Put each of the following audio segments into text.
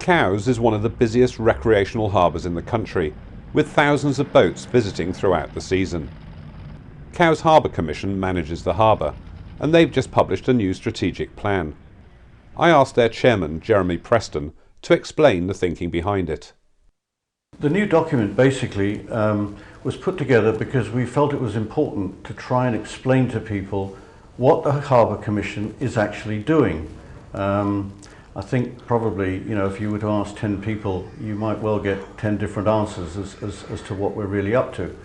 Cowes is one of the busiest recreational harbours in the country, with thousands of boats visiting throughout the season. Cowes Harbour Commission manages the harbour, and they've just published a new strategic plan. I asked their chairman, Jeremy Preston, to explain the thinking behind it. The new document basically was put together because we felt it was important to try and explain to people what the Harbour Commission is actually doing. I think probably, if you were to ask 10 people, you might well get 10 different answers as to what we're really up to.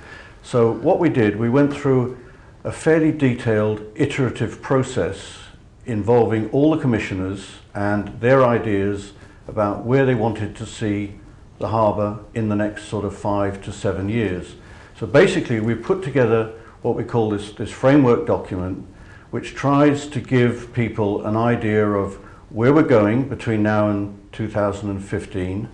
So what we did, we went through a fairly detailed iterative process involving all the commissioners and their ideas about where they wanted to see the harbour in the next sort of 5 to 7 years. So basically we put together what we call this framework document, which tries to give people an idea of where we're going between now and 2015,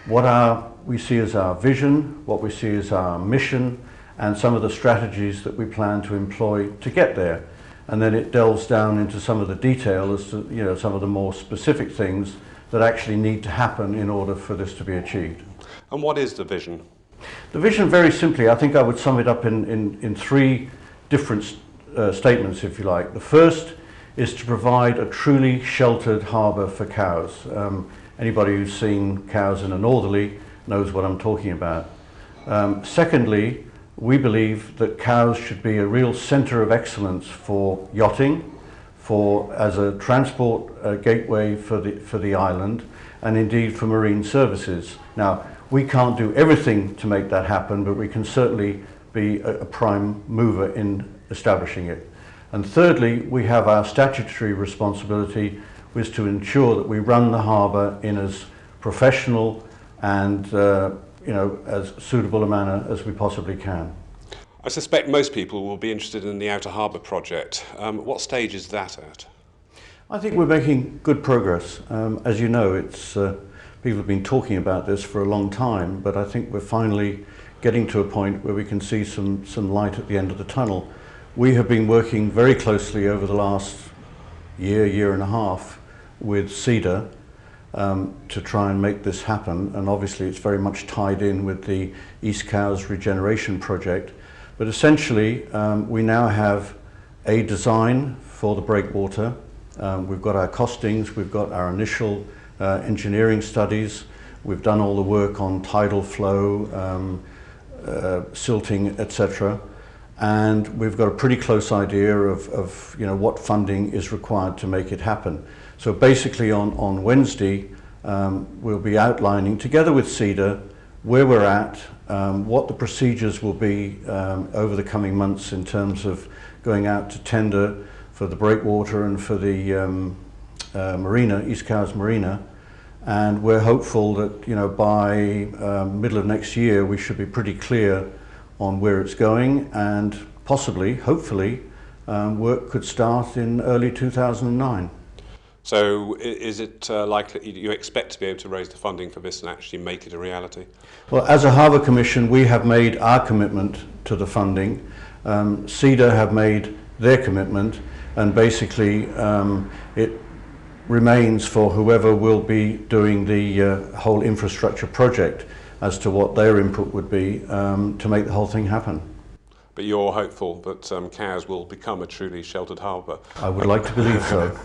what we see as our vision, what we see as our mission, and some of the strategies that we plan to employ to get there. And then it delves down into some of the detail as to some of the more specific things that actually need to happen in order for this to be achieved. And what is the vision? The vision, very simply, I think I would sum it up in three different statements, if you like. The first is to provide a truly sheltered harbour for Cowes. Anybody who's seen Cowes in a northerly knows what I'm talking about. Secondly, we believe that Cowes should be a real centre of excellence for yachting, as a transport gateway for the island, and indeed for marine services. Now, we can't do everything to make that happen, but we can certainly be a prime mover in establishing it. And thirdly, we have our statutory responsibility, which is to ensure that we run the harbour in as professional and as suitable a manner as we possibly can. I suspect most people will be interested in the Outer Harbour project. What stage is that at? I think we're making good progress. As you know, people have been talking about this for a long time, but I think we're finally getting to a point where we can see some light at the end of the tunnel. We have been working very closely over the last year and a half with CEDA to try and make this happen, and obviously it's very much tied in with the East Cowes regeneration project. But essentially we now have a design for the breakwater. We've got our costings, we've got our initial engineering studies, we've done all the work on tidal flow, silting, etc. And we've got a pretty close idea of what funding is required to make it happen. So basically on Wednesday we'll be outlining together with CEDA where we're at, what the procedures will be over the coming months in terms of going out to tender for the breakwater and for the marina, East Cowes Marina. And we're hopeful that by middle of next year we should be pretty clear on where it's going, and possibly, hopefully, work could start in early 2009. So is it likely you expect to be able to raise the funding for this and actually make it a reality? Well, as a Harbour Commission, we have made our commitment to the funding. CEDA have made their commitment, and basically it remains for whoever will be doing the whole infrastructure project as to what their input would be to make the whole thing happen. But you're hopeful that Cowes will become a truly sheltered harbour? I would like to believe so.